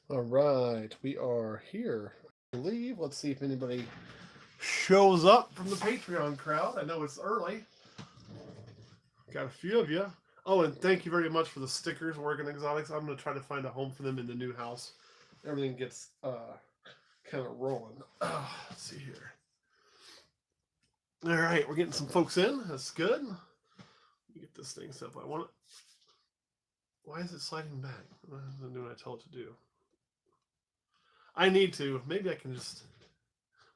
All right, we are here. I believe. Let's see if anybody shows up from the Patreon crowd. I know it's early. Got a few of you. Oh, and thank you very much for the stickers, Oregon Exotics. I'm going to try to find a home for them in the new house. Everything gets kind of rolling. Let's see here. All right, we're getting some folks in. That's good. Let me get this thing set up. I want it. Why is it sliding back? What does it do what I tell it to do? I need to. Maybe I can just.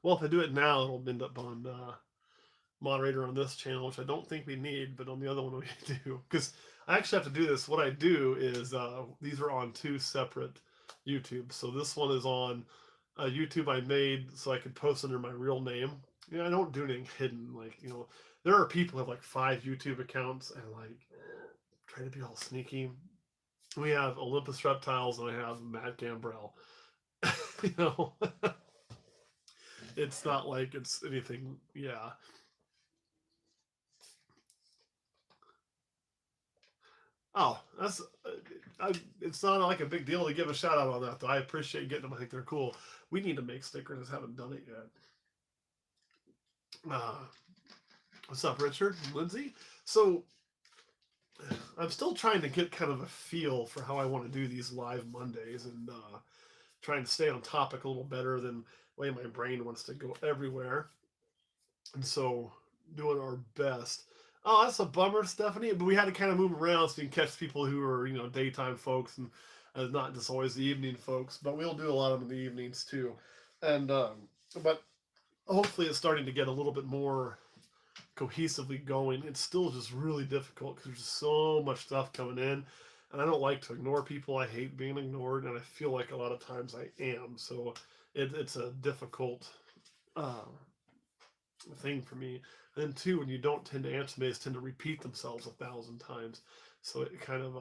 Well, if I do it now, it'll end up on moderator on this channel, which I don't think we need, but on the other one we do. Because I actually have to do this. What I do is these are on two separate YouTube. So this one is on YouTube I made so I could post under my real name. I don't do anything hidden. There are people who have like 5 YouTube accounts and like try to be all sneaky. We have Olympus Reptiles and I have Matt Gambrell. you know, it's not like it's anything. Yeah. Oh, that's it's not like a big deal to give a shout out on that. Though I appreciate getting them. I think they're cool. We need to make stickers. I just haven't done it yet. Uh, what's up, Richard and Lindsay? So I'm still trying to get kind of a feel for how I want to do these live Mondays and trying to stay on topic a little better than the way my brain wants to go everywhere. And so doing our best. Oh, that's a bummer, Stephanie. But we had to kind of move around so you can catch people who are, daytime folks and not just always the evening folks. But we'll do a lot of them in the evenings too. And but hopefully it's starting to get a little bit more cohesively going. It's still just really difficult because there's so much stuff coming in. And I don't like to ignore people. I hate being ignored, and I feel like a lot of times I am. So it's a difficult uh, thing for me. And then two, when you don't tend to answer, they just tend to repeat themselves 1,000 times. So it kind of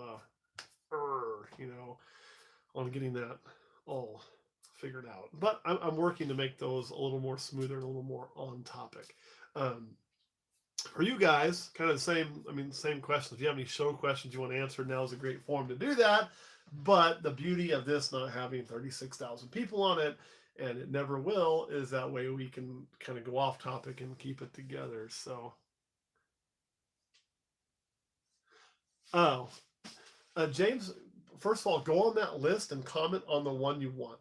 on getting that all figured out. But I'm working to make those a little more smoother and a little more on topic. Um, for you guys, kind of the same. I mean, same question. If you have any show questions you want to answer, now is a great forum to do that. But the beauty of this not having 36,000 people on it, and it never will, is that way we can kind of go off topic and keep it together. So, oh, James, first of all, go on that list and comment on the one you want.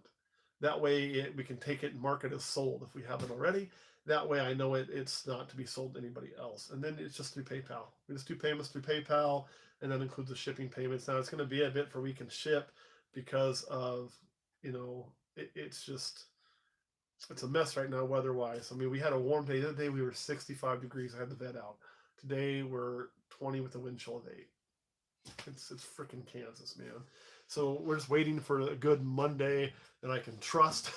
That way we can take it and mark it as sold if we haven't already. That way I know it's not to be sold to anybody else. And then it's just through PayPal. We just do payments through PayPal, and that includes the shipping payments. Now it's going to be a bit for we can ship because of, it's just, it's a mess right now weather-wise. I mean, we had a warm day. The other day we were 65 degrees. I had the vet out. Today we're 20 with a wind chill of 8. It's freaking Kansas, man. So we're just waiting for a good Monday that I can trust.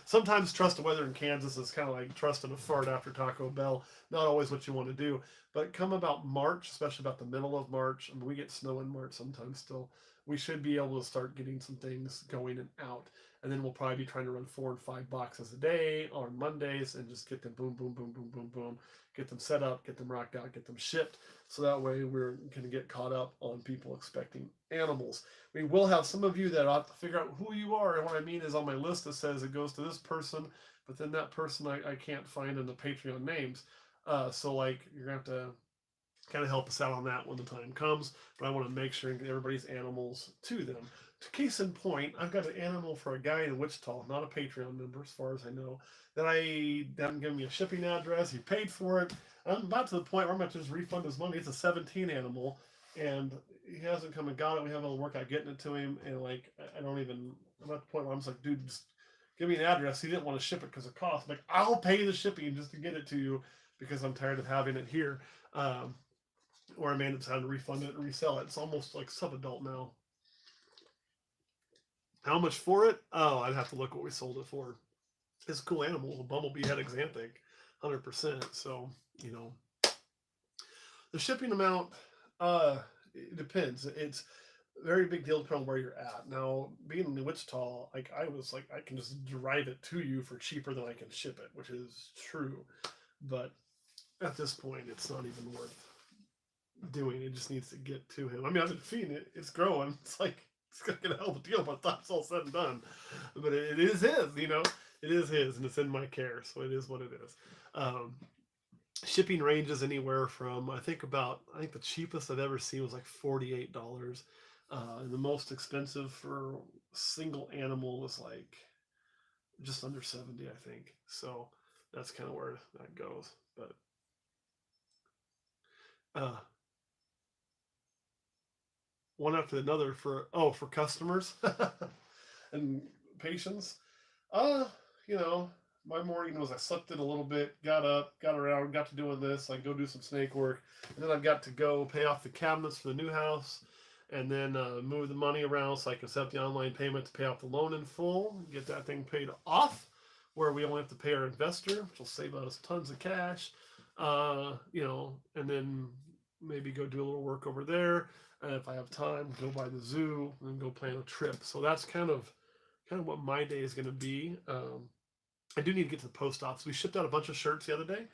Sometimes trust the weather in Kansas is kind of like trusting a fart after Taco Bell. Not always what you want to do. But come about March, especially about the middle of March, I mean, we get snow in March sometimes still. We should be able to start getting some things going and out. And then we'll probably be trying to run 4 and 5 boxes a day on Mondays and just get them boom, boom, boom, boom, boom, boom. Get them set up, get them rocked out, get them shipped. So that way we're going to get caught up on people expecting animals. We will have some of you that have to figure out who you are. And what I mean is on my list it says it goes to this person, but then that person I can't find in the Patreon names. So like you're going to have to kind of help us out on that when the time comes. But I want to make sure and get everybody's animals to them. Case in point, I've got an animal for a guy in Wichita, not a Patreon member as far as I know, that I haven't given me a shipping address. He paid for it. I'm about to the point where I'm going to just refund his money. It's a 17 animal, and he hasn't come and got it. We haven't worked out getting it to him, and like I don't even. I'm at the point where I'm just like, dude, just give me an address. He didn't want to ship it because of cost. I'm like, I'll pay the shipping just to get it to you because I'm tired of having it here. Or I may end up having to refund it and resell it. It's almost like sub-adult now. How much for it? Oh, I'd have to look what we sold it for. It's a cool animal, a bumblebee head axanthic, 100%. So, the shipping amount, it depends. It's a very big deal depending on where you're at. Now, being in Wichita, like I was like, I can just drive it to you for cheaper than I can ship it, which is true. But at this point, it's not even worth doing. It just needs to get to him. I mean, I've been feeding it. It's growing. It's like It's gonna get a hell of a deal by the time it's all said and done. But it is his, it is his, and it's in my care, so it is what it is. Um, Shipping ranges anywhere from I think the cheapest I've ever seen was like $48, and the most expensive for a single animal was like just under 70, I think. So that's kind of where that goes. But uh, one after another for customers and patients. Uh, you know, my morning was I slept in a little bit, got up, got around, got to doing this. I go do some snake work, and then I've got to go pay off the cabinets for the new house, and then move the money around so I can set up the online payment to pay off the loan in full, get that thing paid off, where we only have to pay our investor, which will save us tons of cash. And then maybe go do a little work over there. If I have time, go by the zoo and go plan a trip. So that's kind of what my day is going to be. I do need to get to the post office. We shipped out a bunch of shirts the other day,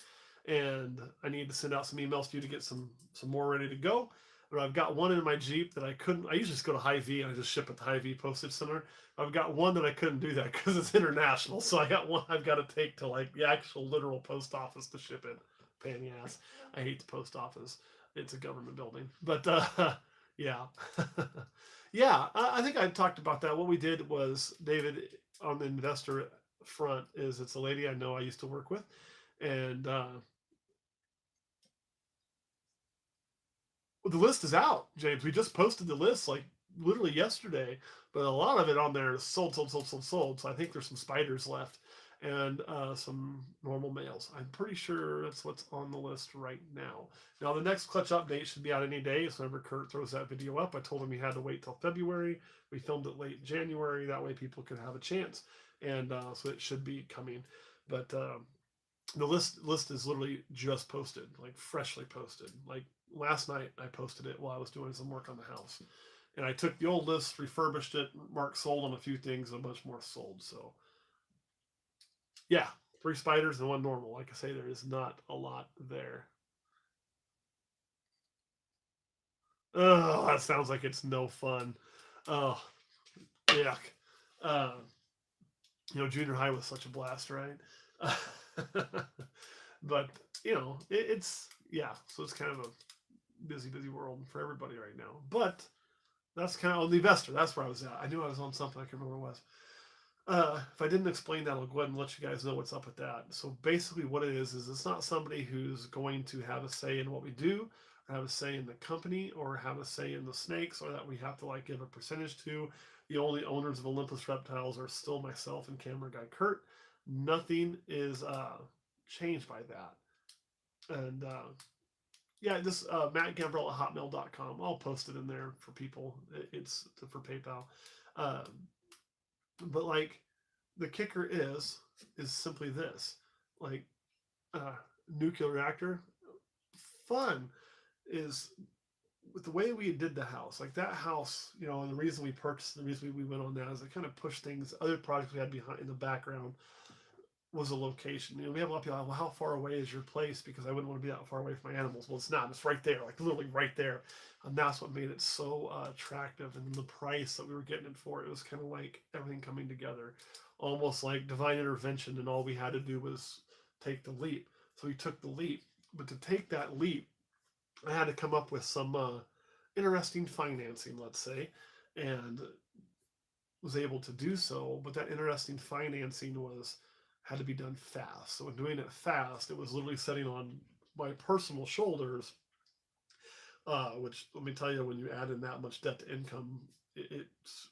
and I need to send out some emails to you to get some more ready to go. But I've got one in my Jeep that I couldn't. I usually just go to Hy-Vee and I just ship at the Hy-Vee postage center. I've got one that I couldn't do that because it's international. So I got one I've got to take to like the actual literal post office to ship it. Pain in the ass. I hate the post office. It's a government building, but yeah. Yeah, I think I talked about that. What we did was, David, on the investor front, is it's a lady I know I used to work with, and the list is out, James. We just posted the list like literally yesterday, but a lot of it on there is sold, sold, sold, sold, sold. So I think there's some spiders left and some normal males. I'm pretty sure that's what's on the list right now. Now the next clutch update should be out any day. So whenever Kurt throws that video up, I told him he had to wait till February. We filmed it late January. That way people could have a chance, and so it should be coming. But the list is literally just posted, like freshly posted. Like last night, I posted it while I was doing some work on the house, and I took the old list, refurbished it, marked sold on a few things, and a bunch more sold. So yeah, 3 spiders and 1 normal. Like I say, there is not a lot there. Oh, that sounds like it's no fun. Oh, yuck. Uh, junior high was such a blast, right? But it's yeah. So it's kind of a busy, busy world for everybody right now. But that's kind of the investor. That's where I was at. I knew I was on something. I can't remember what it was. If I didn't explain that, I'll go ahead and let you guys know what's up with that. So basically, what it is it's not somebody who's going to have a say in what we do, or have a say in the company, or have a say in the snakes, or that we have to like give a percentage to. The only owners of Olympus Reptiles are still myself and camera guy Kurt. Nothing is changed by that. And yeah, this Matt Gambrell at hotmail.com. I'll post it in there for people. It's for PayPal. But like the kicker is simply this, like nuclear reactor fun is with the way we did the house, like that house, and the reason we purchased, the reason we went on that is it kind of pushed things. Other projects we had behind in the background was a location. We have a lot of people, well, how far away is your place? Because I wouldn't want to be that far away from my animals. Well, it's not. It's right there, like literally right there. And that's what made it so attractive. And the price that we were getting it for, it was kind of like everything coming together, almost like divine intervention. And all we had to do was take the leap. So we took the leap. But to take that leap, I had to come up with some interesting financing, let's say, and was able to do so. But that interesting financing had to be done fast. So in doing it fast, it was literally setting on my personal shoulders, which let me tell you, when you add in that much debt to income, it's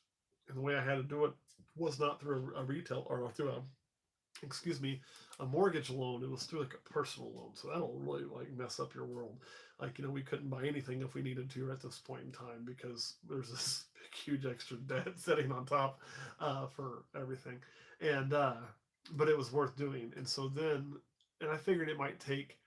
and the way I had to do it was not through a retail or through a mortgage loan. It was through like a personal loan. So that'll really like mess up your world. Like, we couldn't buy anything if we needed to at this point in time because there's this big, huge extra debt sitting on top for everything. And but it was worth doing. And so then, and I figured it might take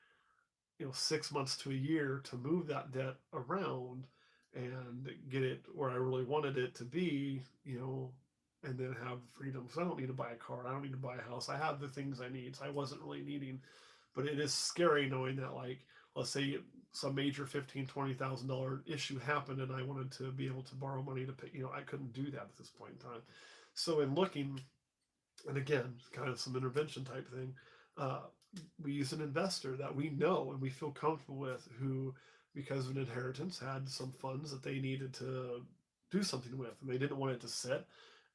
6 months to a year to move that debt around and get it where I really wanted it to be, and then have freedom. Because I don't need to buy a car, I don't need to buy a house. I have the things I need. So I wasn't really needing, but it is scary knowing that, like, let's say some major $15,000-$20,000 issue happened and I wanted to be able to borrow money to pay, I couldn't do that at this point in time. So in looking, and again, kind of some intervention type thing, uh, we use an investor that we know and we feel comfortable with, who, because of an inheritance, had some funds that they needed to do something with, and they didn't want it to sit,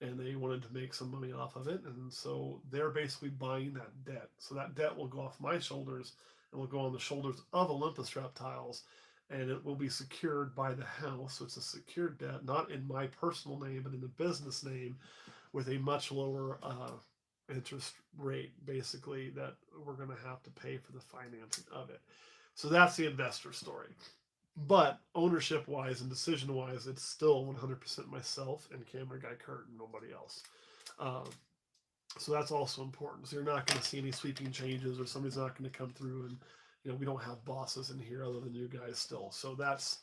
and they wanted to make some money off of it, and so they're basically buying that debt. So that debt will go off my shoulders and will go on the shoulders of Olympus Reptiles, and it will be secured by the house. So it's a secured debt, not in my personal name, but in the business name, with a much lower interest rate, basically, that we're going to have to pay for the financing of it. So that's the investor story. But ownership wise and decision wise, it's still 100% myself and camera guy Kurt and nobody else. Um, so that's also important. So you're not going to see any sweeping changes, or somebody's not going to come through and, we don't have bosses in here other than you guys still. So that's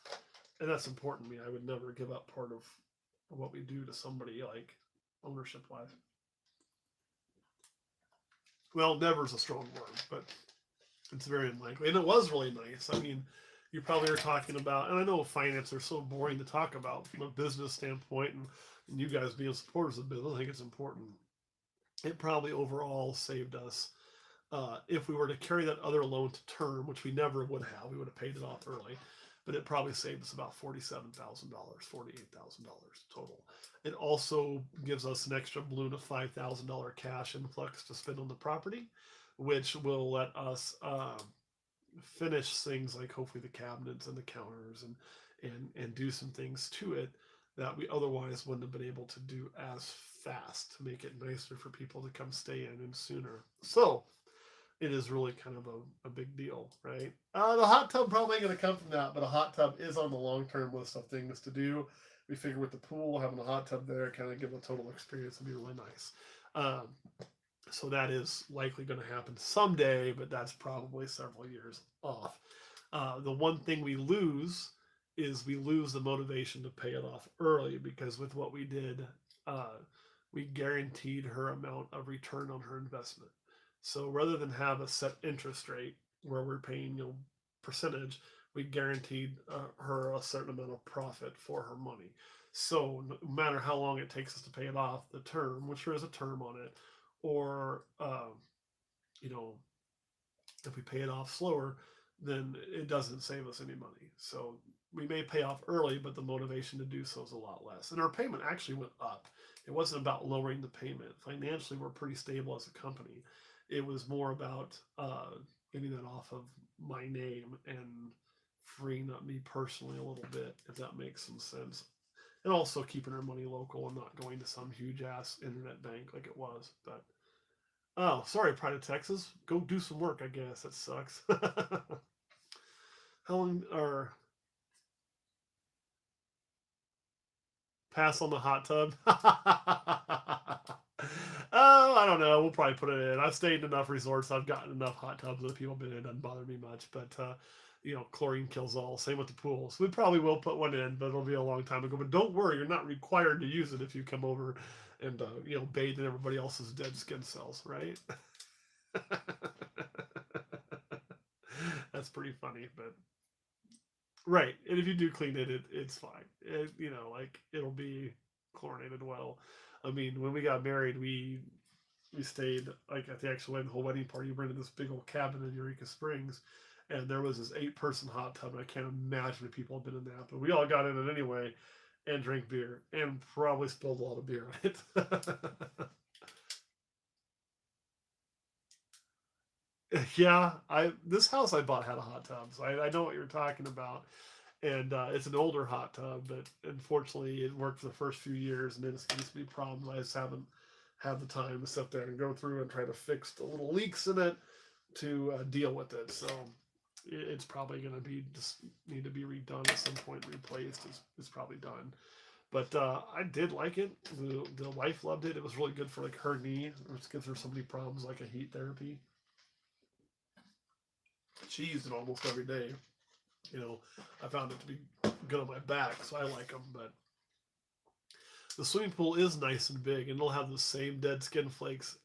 important to me. I would never give up part of what we do to somebody, like ownership wise. Well, never is a strong word, but it's very unlikely. And it was really nice. I mean, you probably are talking about, and I know finance are so boring to talk about from a business standpoint, and you guys being supporters of business, I think it's important. It probably overall saved us, if we were to carry that other loan to term, which we never would have. We would have paid it off early, but it probably saved us about $47,000, $48,000 total. It also gives us an extra balloon of $5,000 cash influx to spend on the property, which will let us finish things like hopefully the cabinets and the counters, and do some things to it that we otherwise wouldn't have been able to do as fast, to make it nicer for people to come stay in and sooner. So it is really kind of a big deal, right? The hot tub probably ain't going to come from that, but a hot tub is on the long-term list of things to do. We figure with the pool, having a hot tub there, kind of give a total experience and be really nice. So that is likely going to happen someday, but that's probably several years off. The one thing we lose is we lose the motivation to pay it off early, because with what we did, we guaranteed her amount of return on her investment. So rather than have a set interest rate where we're paying, percentage, we guaranteed her a certain amount of profit for her money. So no matter how long it takes us to pay it off, the term, which there is a term on it, or if we pay it off slower, then it doesn't save us any money. So we may pay off early, but the motivation to do so is a lot less. And our payment actually went up. It wasn't about lowering the payment. Financially, we're pretty stable as a company. It was more about getting that off of my name and freeing up me personally a little bit, if that makes some sense. And also keeping our money local and not going to some huge ass internet bank like it was. But oh, sorry, Pride of Texas. Go do some work, I guess. That sucks. How long are pass on the hot tub? Oh, I don't know. We'll probably put it in. I've stayed in enough resorts. I've gotten enough hot tubs that people have been in. It doesn't bother me much. But chlorine kills all. Same with the pool. So we probably will put one in, but it'll be a long time ago. But don't worry, you're not required to use it if you come over and bathe in everybody else's dead skin cells, right? That's pretty funny, but right. And if you do clean it, it's fine. It'll be chlorinated well. I mean, when we got married, we stayed like at the actual wedding, the whole wedding party. We rented this big old cabin in Eureka Springs, and there was this 8-person hot tub. And I can't imagine if people have been in that, but we all got in it anyway, and drank beer, and probably spilled a lot of beer on it. Yeah, this house I bought had a hot tub, so I know what you're talking about. And it's an older hot tub, but unfortunately it worked for the first few years, and then it's gives me problems. I just haven't had the time to sit there and go through and try to fix the little leaks in it to deal with it. So it's probably going to be just need to be redone at some point, replaced. Is probably done. But I did like it. The wife loved it. It was really good for like her knee, which gives her so many problems, like a heat therapy. She used it almost every day. I found it to be good on my back, so I like them. But the swimming pool is nice and big, and it'll have the same dead skin flakes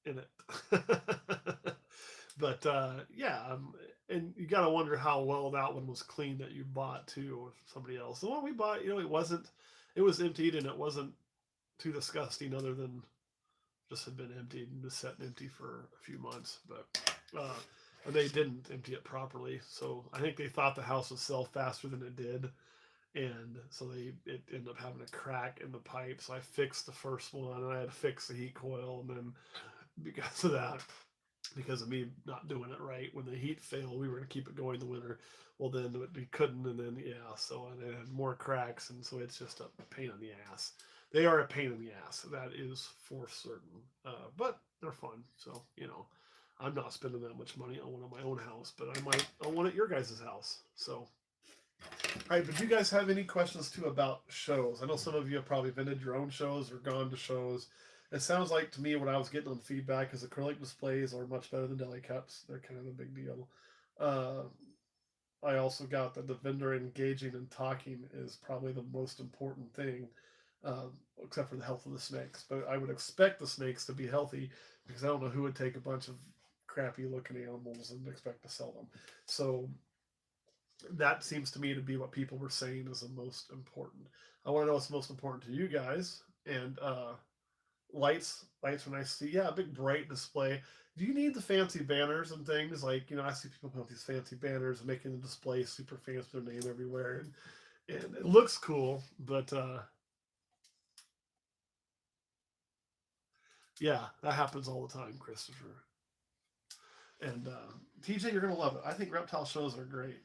in it. But yeah, and you got to wonder how well that one was clean that you bought too, or somebody else. The one we bought, it wasn't. It was emptied, and it wasn't too disgusting, other than just had been emptied and just sat empty for a few months. But and they didn't empty it properly, so I think they thought the house would sell faster than it did, and so it ended up having a crack in the pipe. So I fixed the first one, and I had to fix the heat coil, and then because of that, because of me not doing it right, when the heat failed, we were going to keep it going the winter. Well, then we couldn't, and then so and it had more cracks, and so it's just a pain in the ass. They are a pain in the ass, that is for certain. But they're fun, so I'm not spending that much money on one of my own house, but I might on one at your guys' house. So, all right, but do you guys have any questions too about shows? I know some of you have probably vended your own shows or gone to shows. It sounds like to me what I was getting on feedback is acrylic displays are much better than deli cups. They're kind of a big deal. Uh, I also got that the vendor engaging and talking is probably the most important thing, except for the health of the snakes. But I would expect the snakes to be healthy because I don't know who would take a bunch of crappy looking animals and expect to sell them. So that seems to me to be what people were saying is the most important. I want to know what's most important to you guys. And lights are nice to see. Yeah, a big bright display. Do you need the fancy banners and things? Like, I see people put up these fancy banners and making the display super fancy with their name everywhere. And it looks cool, but yeah, that happens all the time, Christopher. And TJ, you're going to love it. I think reptile shows are great.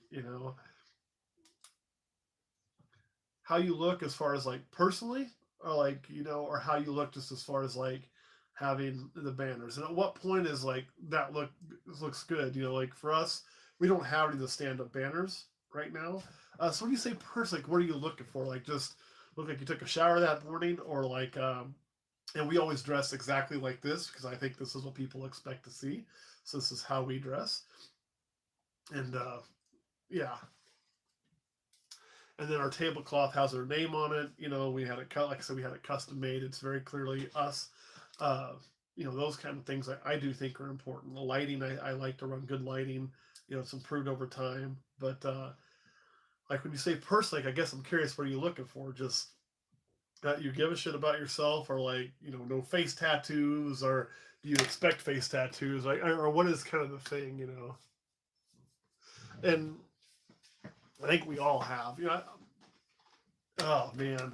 How you look as far as like personally, or like or how you look just as far as like having the banners, and at what point is like that looks good. Like for us, we don't have any of the stand-up banners right now. So when you say personally, like, what are you looking for? Like just look like you took a shower that morning, or like and we always dress exactly like this because I think this is what people expect to see, so this is how we dress. And yeah, and then our tablecloth has our name on it. We had it cut, like I said, we had it custom made. It's very clearly us. Uh, those kind of things I do think are important. The lighting, I like to run good lighting. It's improved over time. But like when you say personally, like, I guess I'm curious, what are you looking for? Just that you give a shit about yourself, or like, no face tattoos, or do you expect face tattoos? Like, or what is kind of the thing? And I think we all have. Oh man,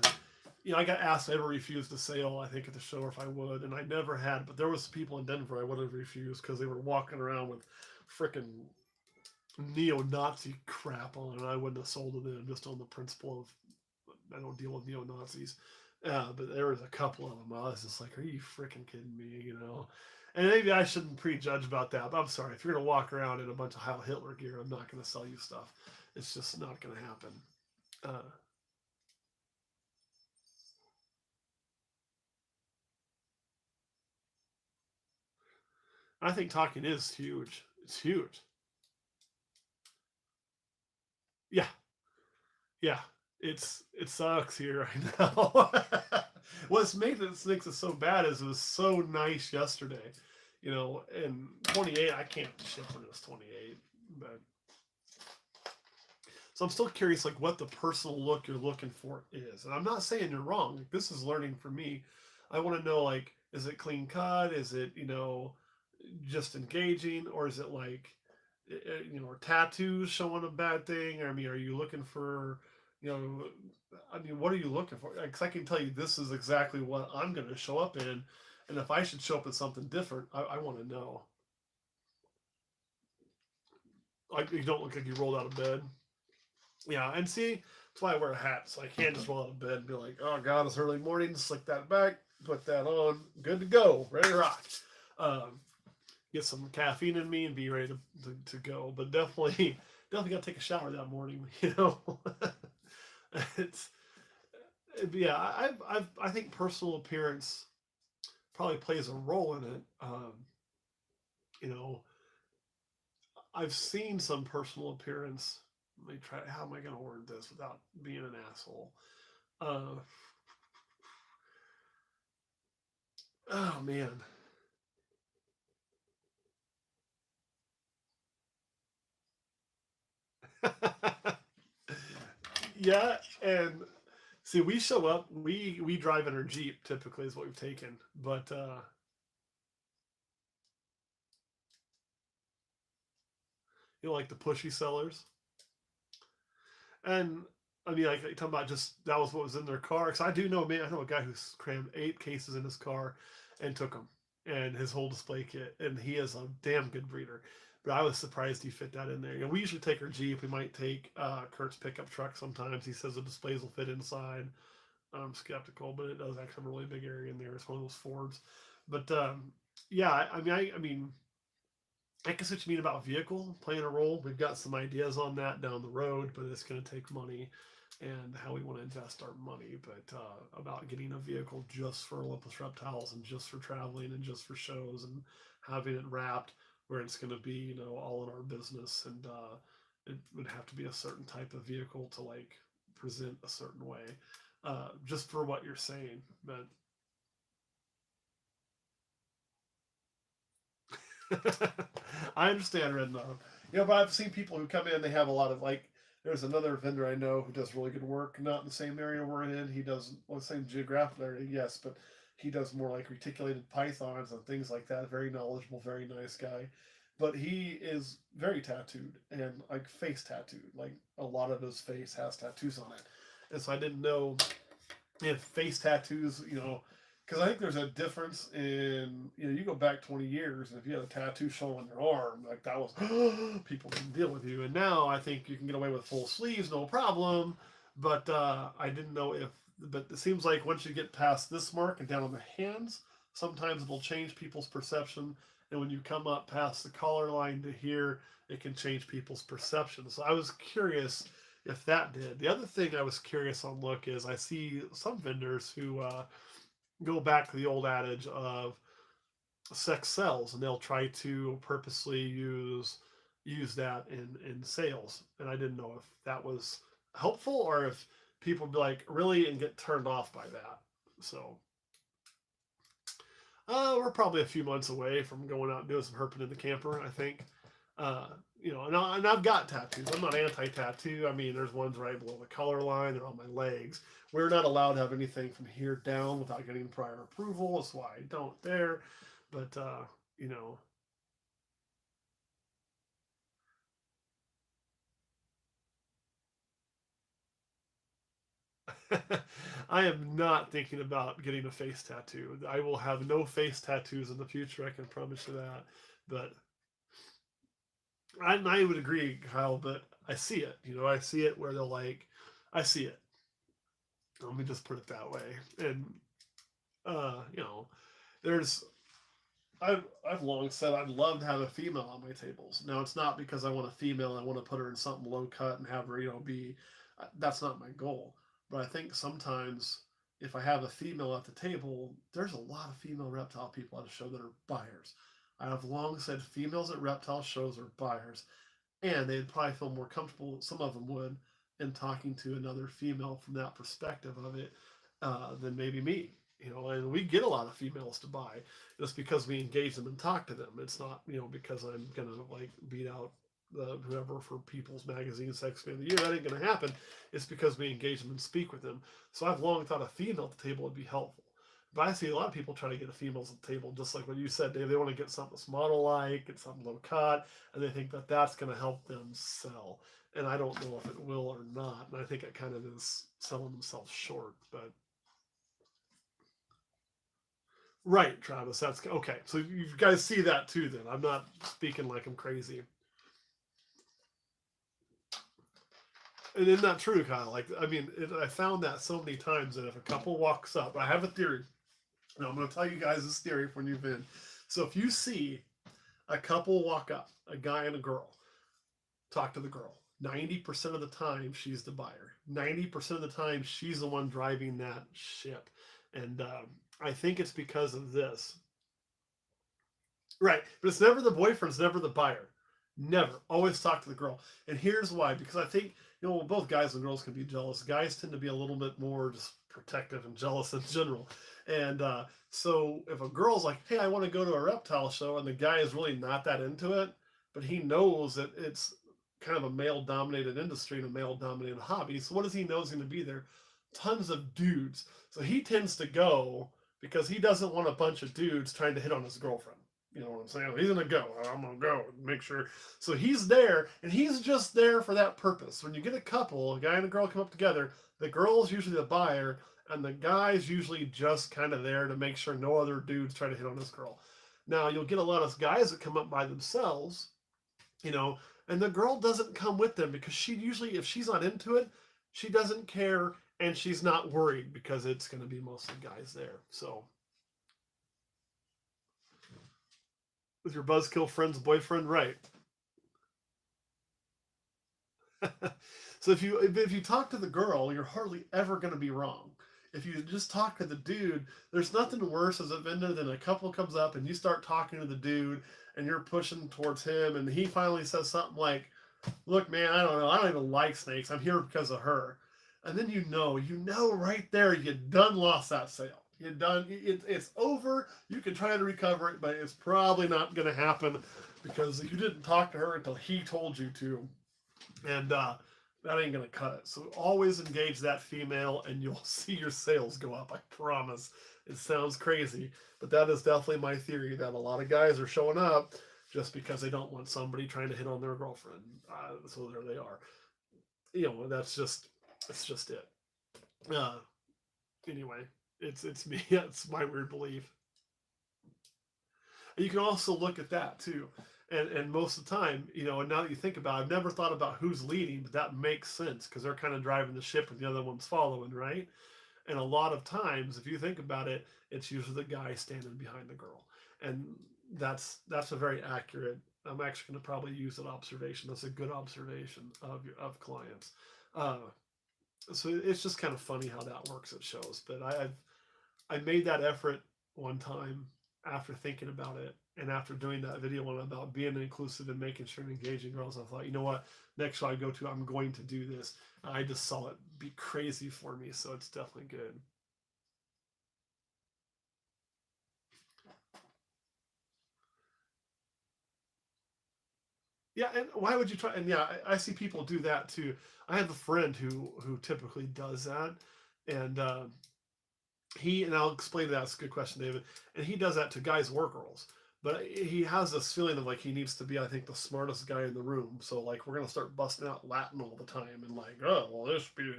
I got asked if I ever refused to sail. I think at the show, if I would, and I never had. But there was people in Denver I would have refused because they were walking around with frickin' neo-Nazi crap on, and I wouldn't have sold to them just on the principle of I don't deal with neo-Nazis. But there was a couple of them. I was just like, "Are you freaking kidding me?" And maybe I shouldn't prejudge about that. But I'm sorry, if you're gonna walk around in a bunch of Heil Hitler gear, I'm not gonna sell you stuff. It's just not gonna happen. Uh, I think talking is huge. It's huge. Yeah, yeah. It sucks here right now. What's makes it so bad is it was so nice yesterday, and 28. I can't ship when it was 28, but so I'm still curious, like what the personal look you're looking for is, and I'm not saying you're wrong. Like, this is learning for me. I want to know, like, is it clean cut? Is it just engaging, or is it like or tattoos showing a bad thing? I mean, are you looking for you know I mean, what are you looking for? Because I can tell you this is exactly what I'm going to show up in, and if I should show up in something different, I want to know. Like, you don't look like you rolled out of bed. Yeah, and see, that's why I wear a hat, so I can't just roll out of bed and be like, "Oh God, it's early morning." Slick that back, put that on, good to go, ready to rock. Um, get some caffeine in me and be ready to go. But definitely got to take a shower that morning. It's yeah. I think personal appearance probably plays a role in it. You know, I've seen some personal appearance. Let me try. How am I going to word this without being an asshole? Uh, oh man, Yeah, and see, we show up. We drive in our Jeep. Typically, is what we've taken. But you know, like the pushy sellers. And I mean, like talking about just that was what was in their car. Because I do know, man, I know a guy who's crammed 8 cases in his car and took them and his whole display kit. And he is a damn good breeder. But I was surprised he fit that in there. You know, we usually take our Jeep. We might take Kurt's pickup truck sometimes. He says the displays will fit inside. I'm skeptical, but it does actually have a really big area in there. It's one of those Fords. But yeah, I mean, I guess what you mean about vehicle playing a role. We've got some ideas on that down the road, but it's going to take money and how we want to invest our money. But about getting a vehicle just for Olympus reptiles and just for traveling and just for shows and having it wrapped where it's going to be, you know, all in our business. And it would have to be a certain type of vehicle to like present a certain way, just for what you're saying. But I understand Red Knob. You know, but I've seen people who come in. They have a lot of like. There's another vendor I know who does really good work. Not in the same area we're in. He does well, the same geographical area, yes, but he does more like reticulated pythons and things like that. Very knowledgeable, very nice guy. But he is very tattooed and like face tattooed. Like a lot of his face has tattoos on it. And so I didn't know if face tattoos, you know, because I think there's a difference in, you know, you go back 20 years and if you had a tattoo showing on your arm, like that was, people didn't deal with you. And now I think you can get away with full sleeves, no problem. But I didn't know if, but it seems like once you get past this mark and down on the hands, sometimes it'll change people's perception. And when you come up past the collar line to here, it can change people's perception. So I was curious if that did. The other thing I was curious on look is I see some vendors who go back to the old adage of sex sells, and they'll try to purposely use that in sales. And I didn't know if that was helpful or if people would be like really and get turned off by that. So we're probably a few months away from going out and doing some herping in the camper, I think. Uh, you know, and I've got tattoos. I'm not anti-tattoo. I mean, there's ones right below the color line. They're on my legs. We're not allowed to have anything from here down without getting prior approval. That's why I don't there. But you know, I am not thinking about getting a face tattoo. I will have no face tattoos in the future. I can promise you that. But I would agree, Kyle. But I see it. You know, I see it where they're like, I see it. Let me just put it that way. And you know, there's I've long said I'd love to have a female on my tables. Now it's not because I want a female. I want to put her in something low cut and have her, you know, be. That's not my goal. But I think sometimes if I have a female at the table, there's a lot of female reptile people at a show that are buyers. I have long said females at reptile shows are buyers, and they'd probably feel more comfortable. Some of them would in talking to another female from that perspective of it than maybe me. You know, and we get a lot of females to buy just because we engage them and talk to them. It's not, you know, because I'm gonna like beat out whoever for People's Magazine Sex Fan of the Year. That ain't gonna happen. It's because we engage them and speak with them. So I've long thought a female at the table would be helpful. But I see a lot of people trying to get a females at the table, just like what you said, Dave. They want to get something that's model like, get something low cut, and they think that that's going to help them sell. And I don't know if it will or not. And I think it kind of is selling themselves short. But right, Travis, that's okay. So you guys see that too. Then I'm not speaking like I'm crazy. And isn't that true, Kyle? Like, I mean, I found that so many times that if a couple walks up, I have a theory. And I'm going to tell you guys this theory when you've been. So if you see a couple walk up, a guy and a girl, talk to the girl. 90% of the time, she's the buyer. 90% of the time, she's the one driving that ship. And I think it's because of this. Right. But it's never the boyfriend, it's never the buyer. Never. Always talk to the girl. And here's why. Because I think, you know, both guys and girls can be jealous. Guys tend to be a little bit more just protective and jealous in general. And so if a girl's like, hey, I want to go to a reptile show, and the guy is really not that into it, but he knows that it's kind of a male dominated industry and a male dominated hobby. So what does he know is going to be there? Tons of dudes. So he tends to go because he doesn't want a bunch of dudes trying to hit on his girlfriend. You know what I'm saying? He's gonna go. I'm gonna go and make sure. So he's there, and he's just there for that purpose. When you get a couple, a guy and a girl come up together, the girl's usually the buyer, and the guy's usually just kind of there to make sure no other dudes try to hit on this girl. Now you'll get a lot of guys that come up by themselves, you know, and the girl doesn't come with them because she usually, if she's not into it, she doesn't care and she's not worried because it's going to be mostly guys there. So, with your buzzkill friend's boyfriend, right? So if you talk to the girl, you're hardly ever going to be wrong. If you just talk to the dude, there's nothing worse as a vendor than a couple comes up and you start talking to the dude and you're pushing towards him and he finally says something like, "Look, man, I don't know. I don't even like snakes. I'm here because of her." And then you know right there you done lost that sale. You done it's over. You can try to recover it, but it's probably not going to happen because you didn't talk to her until he told you to, and that ain't going to cut it. So always engage that female, and you'll see your sales go up. I promise. It sounds crazy, but that is definitely my theory that a lot of guys are showing up just because they don't want somebody trying to hit on their girlfriend. So there they are. You know, that's just it. Uh, anyway, it's me. That's my weird belief. And you can also look at that too. And most of the time, you know, and now that you think about it, I've never thought about who's leading, but that makes sense because they're kind of driving the ship and the other one's following, right? And a lot of times, if you think about it, it's usually the guy standing behind the girl. And that's a very accurate. I'm actually going to probably use that observation. That's a good observation of clients. Uh, so it's just kind of funny how that works at shows. But I made that effort one time after thinking about it and after doing that video one about being inclusive and making sure and engaging girls. I thought, you know what, next show I go to, I'm going to do this. I just saw it be crazy for me, so it's definitely good. Yeah, and why would you try? And yeah, I see people do that too. I have a friend who typically does that, and and I'll explain that. That's a good question, David. And he does that to guys or girls. But he has this feeling of like he needs to be, I think, the smartest guy in the room. So like we're gonna start busting out Latin all the time and like, oh well, this be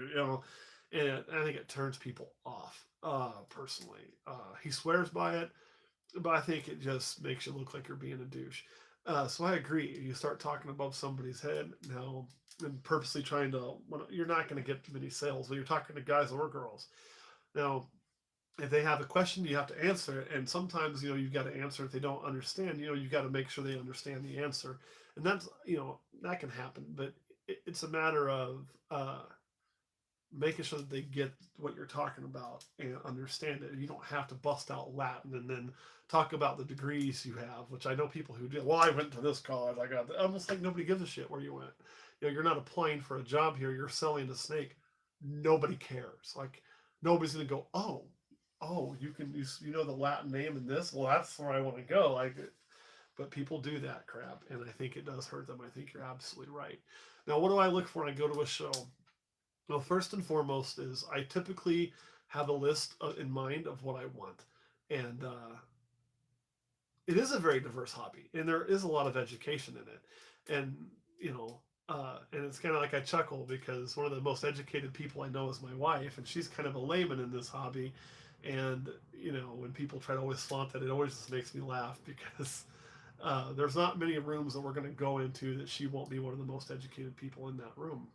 and I think it turns people off. Personally, he swears by it, but I think it just makes you look like you're being a douche. So I agree. You start talking above somebody's head now and purposely trying to, well, you're not going to get many sales when you're talking to guys or girls. Now, if they have a question, you have to answer it. And sometimes, you've got to answer if they don't understand, you've got to make sure they understand the answer. And that's, that can happen, but it's a matter of making sure that they get what you're talking about and understand it. You don't have to bust out Latin and then talk about the degrees you have, which I know people who do. Well, I went to this college. I got that. Almost like nobody gives a shit where you went. You're not applying for a job here. You're selling a snake. Nobody cares. Like nobody's gonna go, oh, you know the Latin name in this. Well, that's where I want to go. Like, but people do that crap, and I think it does hurt them. I think you're absolutely right. Now, what do I look for when I go to a show? Well, first and foremost is I typically have a list in mind of what I want, and it is a very diverse hobby, and there is a lot of education in it, and and it's kind of like I chuckle because one of the most educated people I know is my wife, and she's kind of a layman in this hobby, and when people try to always flaunt that, it always just makes me laugh because there's not many rooms that we're going to go into that she won't be one of the most educated people in that room.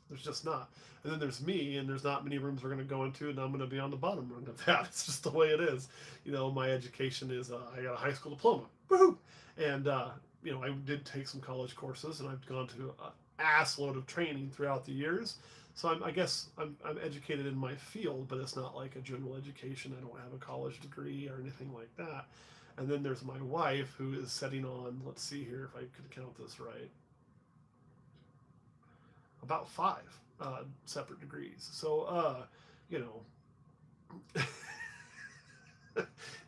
There's just not. And then there's me, and there's not many rooms we're going to go into, and I'm going to be on the bottom rung of that. It's just the way it is. My education is I got a high school diploma. Woohoo! And, I did take some college courses, and I've gone to an ass load of training throughout the years. So I guess I'm educated in my field, but it's not like a general education. I don't have a college degree or anything like that. And then there's my wife who is setting on, let's see here if I could count this right, about five separate degrees. So, you know,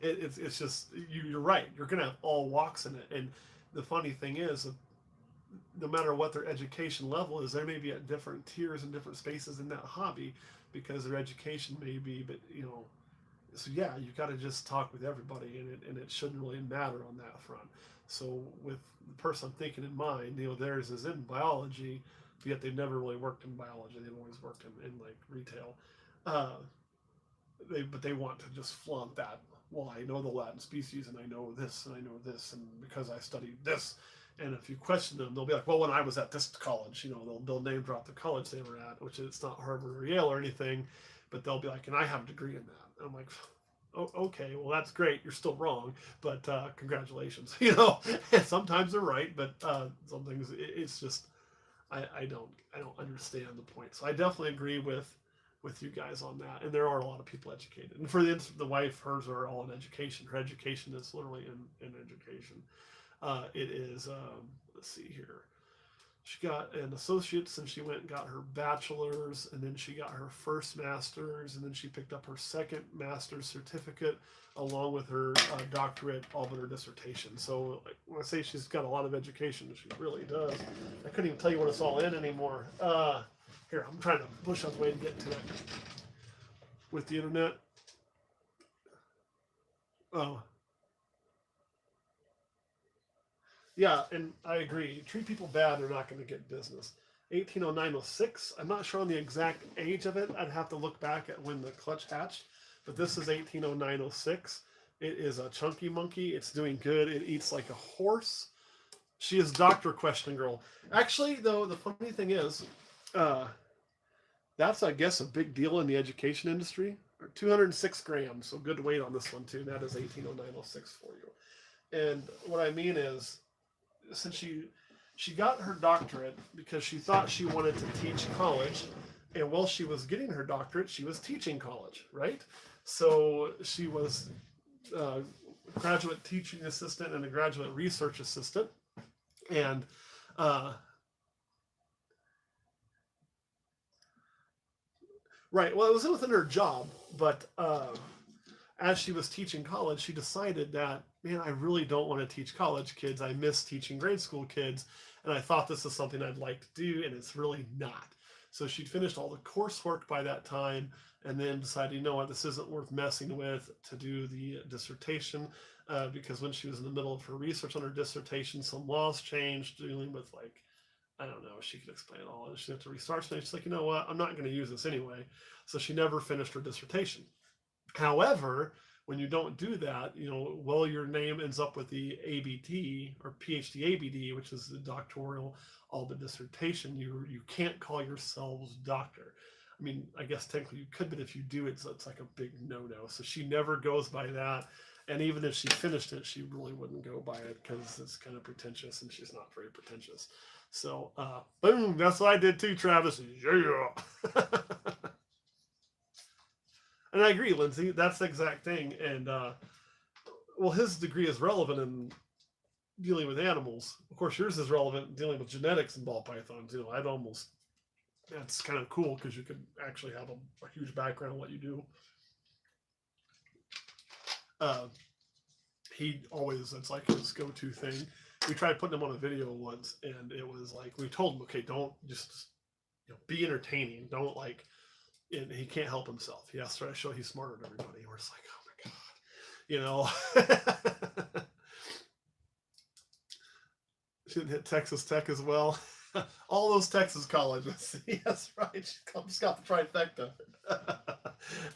it's just you're right. You're gonna have all walks in it, and the funny thing is, no matter what their education level is, they may be at different tiers and different spaces in that hobby because their education may be, but so yeah, you got to just talk with everybody, and it shouldn't really matter on that front. So with the person I'm thinking in mind, theirs is in biology, but yet they've never really worked in biology. They've always worked in like retail. Uh, but they want to just flaunt that. Well, I know the Latin species, and I know this, and I know this, and because I studied this. And if you question them, they'll be like, "Well, when I was at this college, they'll name drop the college they were at, which it's not Harvard or Yale or anything, but they'll be like, and I have a degree in that." And I'm like, "Oh, okay, well that's great. You're still wrong, but congratulations." And sometimes they're right, but some things it's just I don't understand the point. So I definitely agree with you guys on that. And there are a lot of people educated. And for the wife, hers are all in education. Her education is literally in education. It is, let's see here. She got an associate's and she went and got her bachelor's, and then she got her first master's, and then she picked up her second master's certificate along with her doctorate, all but her dissertation. So like, when I say she's got a lot of education, she really does. I couldn't even tell you what it's all in anymore. Here, I'm trying to push on the way to get to it with the internet. Oh, yeah, and I agree. Treat people bad, they're not going to get business. 1809-06. I'm not sure on the exact age of it. I'd have to look back at when the clutch hatched, but this is 1809-06. It is a chunky monkey. It's doing good. It eats like a horse. She is Dr. Question Girl. Actually, though, the funny thing is, uh, that's, I guess, a big deal in the education industry. 206 grams, so good weight on this one, too. That is 1809-06 for you. And what I mean is, since she got her doctorate because she thought she wanted to teach college, and while she was getting her doctorate, she was teaching college, right? So she was a graduate teaching assistant and a graduate research assistant, and uh, right. Well, it was within her job, but as she was teaching college, she decided that, man, I really don't want to teach college kids. I miss teaching grade school kids. And I thought this is something I'd like to do, and it's really not. So she'd finished all the coursework by that time and then decided, you know what, this isn't worth messing with to do the dissertation. Because when she was in the middle of her research on her dissertation, some laws changed dealing with, like, I don't know, she could explain it all. And she had to restart something. She's like, you know what, I'm not going to use this anyway. So she never finished her dissertation. However, when you don't do that, well, your name ends up with the ABD or PhD ABD, which is the doctoral all but dissertation. You can't call yourselves doctor. I mean, I guess technically you could, but if you do, it's like a big no-no. So she never goes by that. And even if she finished it, she really wouldn't go by it because it's kind of pretentious, and she's not very pretentious. So, boom, that's what I did too, Travis. Yeah. And I agree, Lindsay. That's the exact thing. And well, his degree is relevant in dealing with animals. Of course, yours is relevant in dealing with genetics and ball pythons. I'd almost that's kind of cool because you could actually have a huge background on what you do. Uh, he always it's like his go-to thing. We tried putting him on a video once, and it was like we told him, okay, don't just be entertaining. Don't like and he can't help himself. He has to try to show he's smarter than everybody. We're just like, oh my god, Shouldn't hit Texas Tech as well. All those Texas colleges. Yes, right. She's got the trifecta.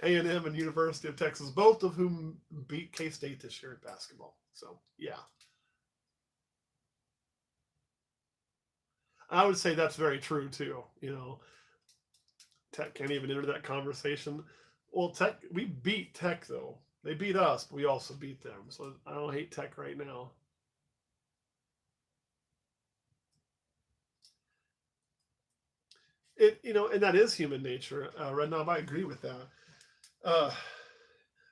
A&M and University of Texas, both of whom beat K-State this year at basketball. So yeah, I would say that's very true too. Tech can't even enter that conversation. Well, Tech, we beat Tech though. They beat us, but we also beat them. So I don't hate Tech right now. And that is human nature. Red Knob, I agree with that. Uh,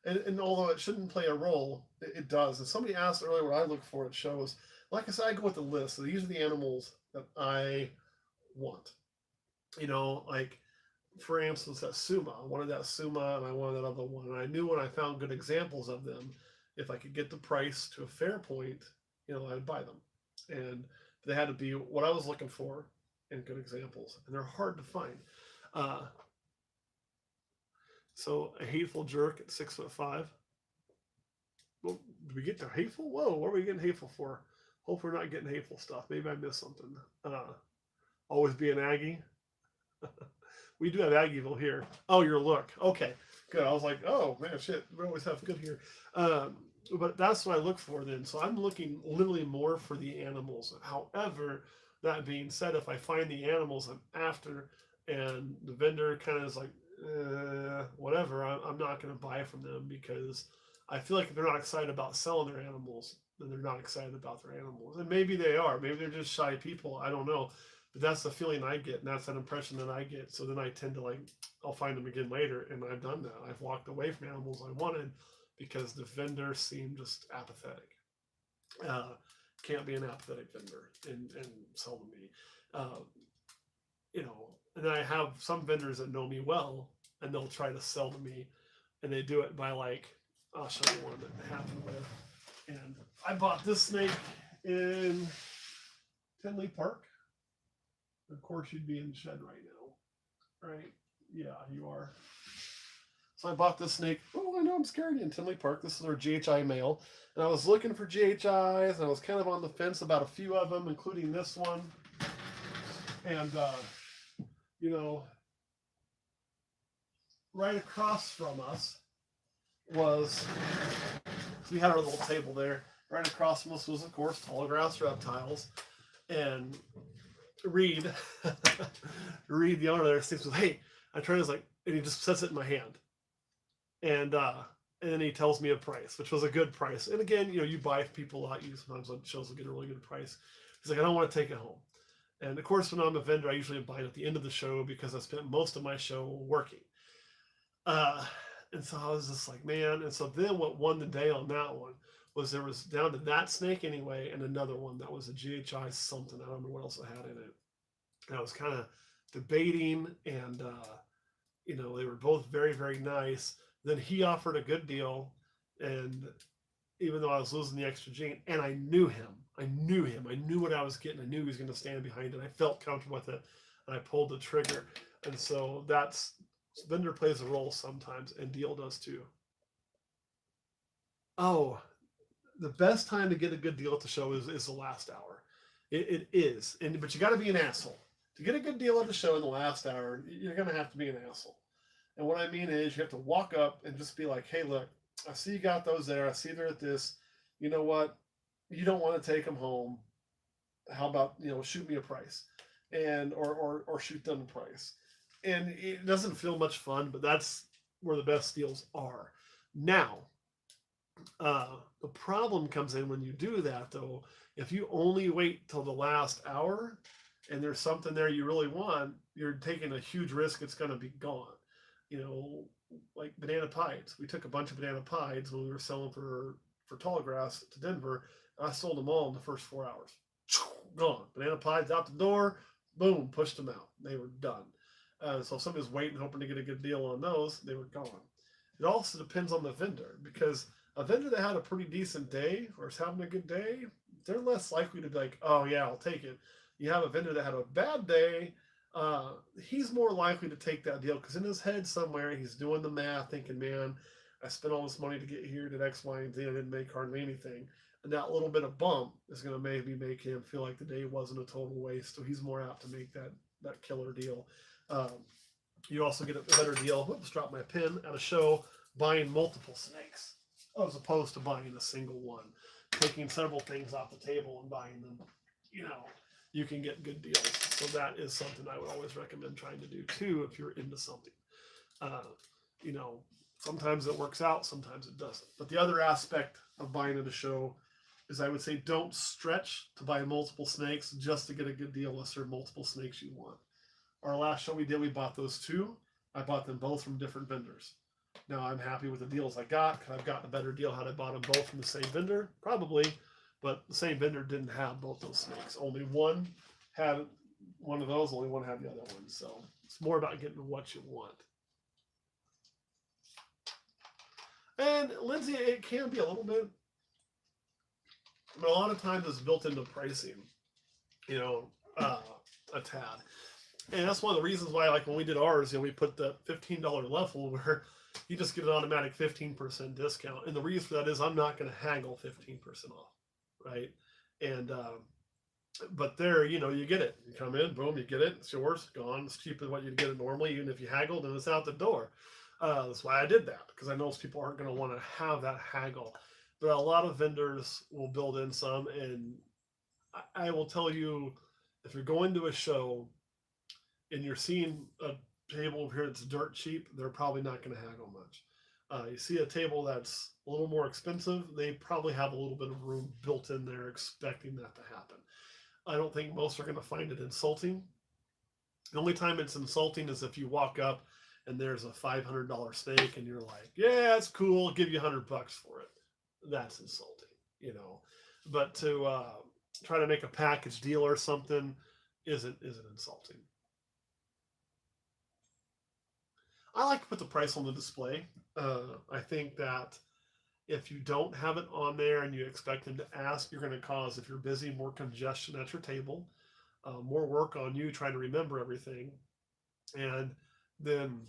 and although it shouldn't play a role, it does. And somebody asked earlier what I look for, it shows. Like I said, I go with the list. So these are the animals that I want. Like for instance, that Suma. I wanted that Suma and I wanted that other one. And I knew when I found good examples of them, if I could get the price to a fair point, I'd buy them. And They had to be what I was looking for and good examples, and they're hard to find. Uh, so a hateful jerk at 6'5". Well, did we get to hateful? Whoa, what are we getting hateful for? Hope we're not getting hateful stuff. Maybe I missed something. Always be an Aggie. We do have Aggieville here. Oh, your look. Okay, good. I was like, oh man, shit. We always have good here. But that's what I look for then. So I'm looking literally more for the animals. However, that being said, if I find the animals I'm after and the vendor kind of is like, whatever, I'm not going to buy from them because I feel like if they're not excited about selling their animals, then they're not excited about their animals. And maybe they are. Maybe they're just shy people. I don't know. But that's the feeling I get, and that's that impression that I get. So then I tend to like, I'll find them again later, and I've done that. I've walked away from animals I wanted because the vendor seemed just apathetic. Can't be an apathetic vendor and sell to me. Uh, and then I have some vendors that know me well, and they'll try to sell to me, and they do it by like, I'll show you one that happened with. And I bought this snake in Tinley Park. Of course, you'd be in the shed right now, right? Yeah, you are. So I bought this snake. Oh, I know I'm scared in Tinley Park. This is our GHI male. And I was looking for GHIs, and I was kind of on the fence about a few of them, including this one. And, right across from us was, we had our little table there. Right across from us was, of course, tall grass reptiles. And Reed, the owner there, thinks, hey, I try to like, and he just sets it in my hand. And then he tells me a price, which was a good price. And again, you buy people out, you sometimes on shows will get a really good price. He's like, I don't want to take it home. And of course, when I'm a vendor, I usually buy it at the end of the show because I spent most of my show working. And so I was just like, man. And so then what won the day on that one was there was down to that snake anyway, and another one that was a GHI something. I don't know what else it had in it. And I was kind of debating, and they were both very, very nice. Then he offered a good deal, and even though I was losing the extra gene, and I knew him, I knew what I was getting. I knew he was going to stand behind it. I felt comfortable with it, and I pulled the trigger. And so vendor plays a role sometimes, and deal does too. Oh, the best time to get a good deal at the show is the last hour. It is, but you got to be an asshole to get a good deal at the show in the last hour. You're going to have to be an asshole. And what I mean is, you have to walk up and just be like, "Hey, look, I see you got those there. I see they're at this. You know what? You don't want to take them home. How about shoot me a price, and or shoot them a price." And it doesn't feel much fun, but that's where the best deals are. Now, the problem comes in when you do that, though. If you only wait till the last hour and there's something there you really want, you're taking a huge risk it's going to be gone. Like banana pies. We took a bunch of banana pies when we were selling for tall grass to Denver. I sold them all in the first 4 hours. Gone. Banana pies out the door. Boom, pushed them out. They were done. So if somebody's waiting, hoping to get a good deal on those, they were gone. It also depends on the vendor, because a vendor that had a pretty decent day or is having a good day, they're less likely to be like, oh yeah, I'll take it. You have a vendor that had a bad day, he's more likely to take that deal because in his head somewhere he's doing the math, thinking, man, I spent all this money to get here, did X, Y, and Z, I didn't make hardly anything. And that little bit of bump is going to maybe make him feel like the day wasn't a total waste. So he's more apt to make that killer deal. You also get a better deal. Whoops, dropped my pen at a show buying multiple snakes as opposed to buying a single one. Taking several things off the table and buying them, you can get good deals. So that is something I would always recommend trying to do too if you're into something. Sometimes it works out, sometimes it doesn't. But the other aspect of buying at a show is, I would say, don't stretch to buy multiple snakes just to get a good deal unless there are multiple snakes you want. Our last show we did, we bought those two. I bought them both from different vendors. Now I'm happy with the deals I got. Could I've gotten a better deal had I bought them both from the same vendor? Probably, but the same vendor didn't have both those snakes. Only one had one of those, only one had the other one. So it's more about getting what you want. And Lindsay, it can be a little bit, but a lot of times it's built into pricing. you know, a tad. And that's one of the reasons why, like when we did ours, we put the $15 level where you just get an automatic 15% discount. And the reason for that is I'm not going to haggle 15% off, right? And but there, you get it. You come in, boom, you get it. It's yours, gone. It's cheaper than what you'd get it normally. Even if you haggled, and it's out the door. That's why I did that, because I know most people aren't going to want to have that haggle. But a lot of vendors will build in some, and I will tell you, if you're going to a show and you're seeing a table over here that's dirt cheap, they're probably not going to haggle much. You see a table that's a little more expensive, they probably have a little bit of room built in there expecting that to happen. I don't think most are going to find it insulting. The only time it's insulting is if you walk up and there's a $500 steak and you're like, yeah, it's cool, I'll give you $100 for it. That's insulting. But to try to make a package deal or something isn't insulting. I like to put the price on the display. I think that if you don't have it on there and you expect them to ask, you're going to cause, if you're busy, more congestion at your table, more work on you trying to remember everything. And then,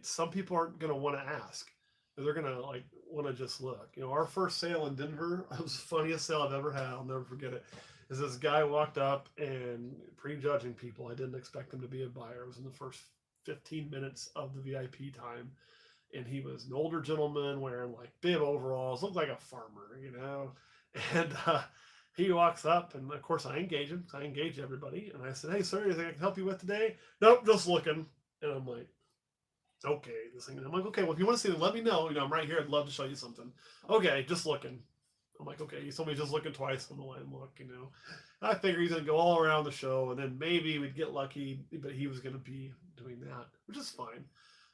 some people aren't going to want to ask. They're going to want to just look. Our first sale in Denver, it was the funniest sale I've ever had. I'll never forget it. Is this guy walked up and prejudging people. I didn't expect him to be a buyer. It was in the first 15 minutes of the VIP time. And he was an older gentleman wearing bib overalls, looked like a farmer. And he walks up, and of course I engage him. I engage everybody, and I said, "Hey, sir, anything I can help you with today?" "Nope, just looking." And I'm like, "Okay, this thing." I'm like, "Okay, well, if you want to see them, let me know. I'm right here. I'd love to show you something." "Okay, just looking." I'm like, "Okay." He told me just looking twice. I'm gonna let him look. I figure he's gonna go all around the show, and then maybe we'd get lucky, but he was gonna be doing that, which is fine.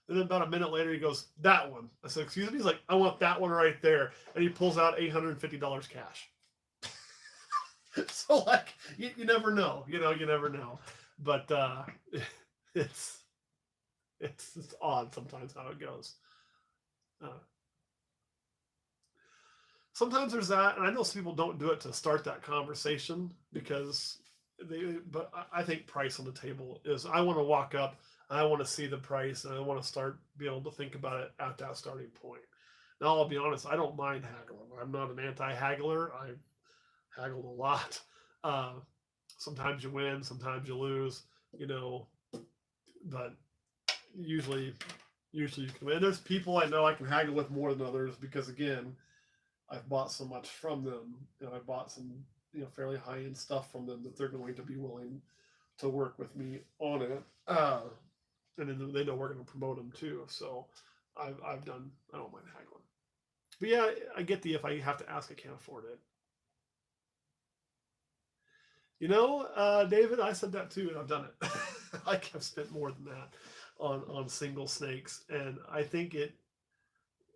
And then about a minute later, he goes, "That one." I said, "Excuse me?" He's like, "I want that one right there." And he pulls out $850 cash. So you never know, you never know. But it's it's odd sometimes how it goes. Uh, Sometimes there's that, and I know some people don't do it to start that conversation because but I think price on the table is, I want to walk up, I want to see the price, and I want to start being able to think about it at that starting point. Now, I'll be honest, I don't mind haggling. I'm not an anti-haggler. I've haggled a lot. Uh, Sometimes you win, sometimes you lose, you know, but usually, usually you can win. There's people I know I can haggle with more than others because, again, I've bought so much from them, and I bought some, fairly high end stuff from them that they're going to be willing to work with me on it. And then they know we're going to promote them too. So I've done. I don't mind haggling. But yeah, I get the, if I have to ask, I can't afford it. David, I said that too, and I've done it. I've spent more than that on single snakes, and I think it.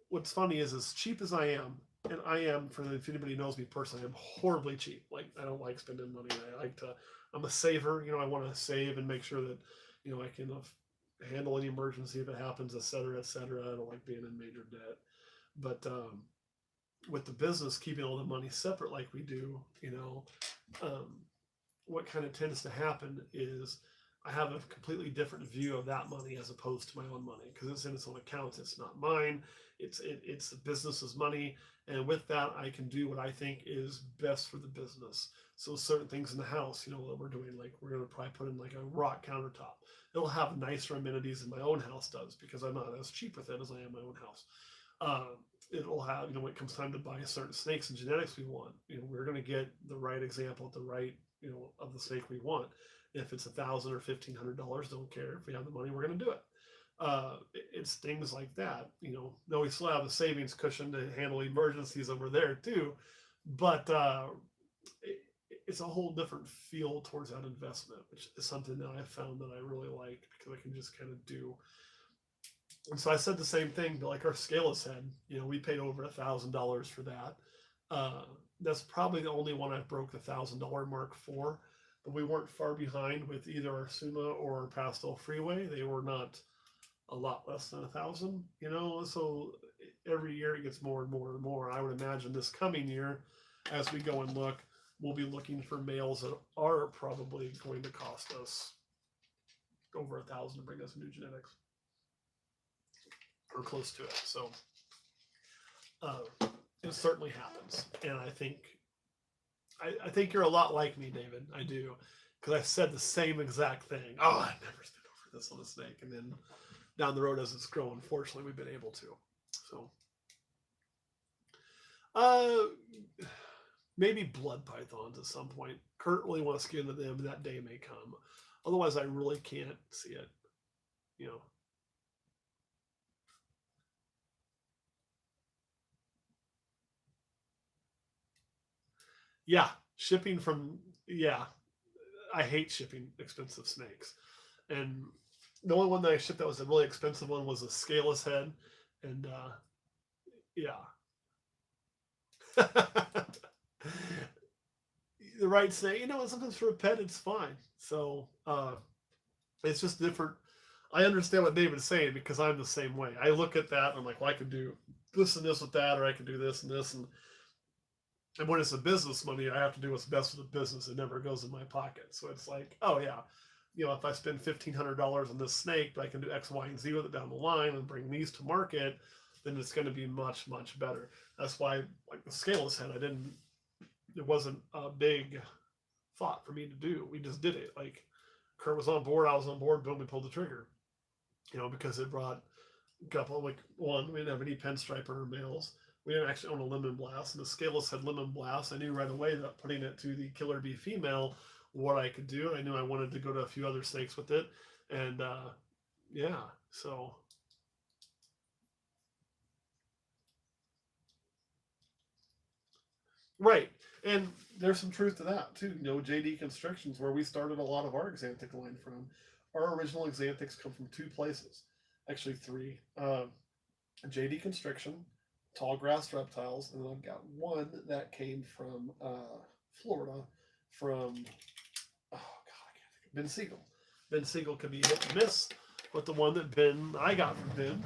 What's funny is, as cheap as I am, and I am, if anybody knows me personally, I'm horribly cheap. I don't like spending money. I like to. I'm a saver. I want to save and make sure that I can handle any emergency if it happens, et cetera, et cetera. I don't like being in major debt, but with the business, keeping all the money separate like we do, um, what kind of tends to happen is I have a completely different view of that money as opposed to my own money, because it's in its own accounts. It's not mine. It's the business's money, and with that, I can do what I think is best for the business. So certain things in the house, that we're doing, like we're going to probably put in like a rock countertop. It'll have nicer amenities than my own house does because I'm not as cheap with it as I am my own house. It'll have, when it comes time to buy certain snakes and genetics we want, we're going to get the right example at the right, of the snake we want. If it's $1,000 or $1,500, don't care. If we have the money, we're going to do it. It's things like that. Now we still have a savings cushion to handle emergencies over there too, but it's a whole different feel towards that investment, which is something that I found that I really like because I can just kind of do. And so I said the same thing, but like our scale is head, we paid over $1,000 for that. That's probably the only one I broke the $1,000 mark for, but we weren't far behind with either our Suma or our Pastel Freeway. They were not a lot less than 1,000, so every year it gets more and more and more. I would imagine this coming year, as we go and look, we'll be looking for males that are probably going to cost us over 1,000 to bring us new genetics, or close to it. So it certainly happens, and I think you're a lot like me, David. I do, because I said the same exact thing. Oh, I've never spent over this on a snake, and then down the road as it's grown, fortunately, we've been able to. So, maybe blood pythons at some point. Kurt really wants to get into them, and that day may come. Otherwise, I really can't see it. You know. Yeah, shipping from I hate shipping expensive snakes, and the only one that I shipped that was a really expensive one was a scaleless head, and yeah. The right snake, sometimes for a pet it's fine. So it's just different. I understand what David's saying because I'm the same way. I look at that and I'm like, well, I could do this and this with that, or I could do this and this, and when it's a business money, I have to do what's best for the business. It never goes in my pocket. So it's like, oh yeah, if I spend $1,500 on this snake, but I can do X, Y, and Z with it down the line and bring these to market, then it's going to be much, much better. That's why, like the scaleless head, it wasn't a big thought for me to do. We just did it. Like Kurt was on board, I was on board, boom, we pulled the trigger. Because it brought a couple, like one, we didn't have any pinstriper males. We didn't actually own a lemon blast, and the scaleless had lemon blast. I knew right away that putting it to the killer bee female, what I could do. I knew I wanted to go to a few other snakes with it, and yeah, so. Right, and there's some truth to that too. JD Constructions, where we started a lot of our Axanthic line from. Our original Axanthics come from two places, actually three. JD Construction, Tallgrass Reptiles, and then I've got one that came from Florida, from I can't think of Ben Siegel. Ben Siegel can be hit and miss, but the one that I got from Ben,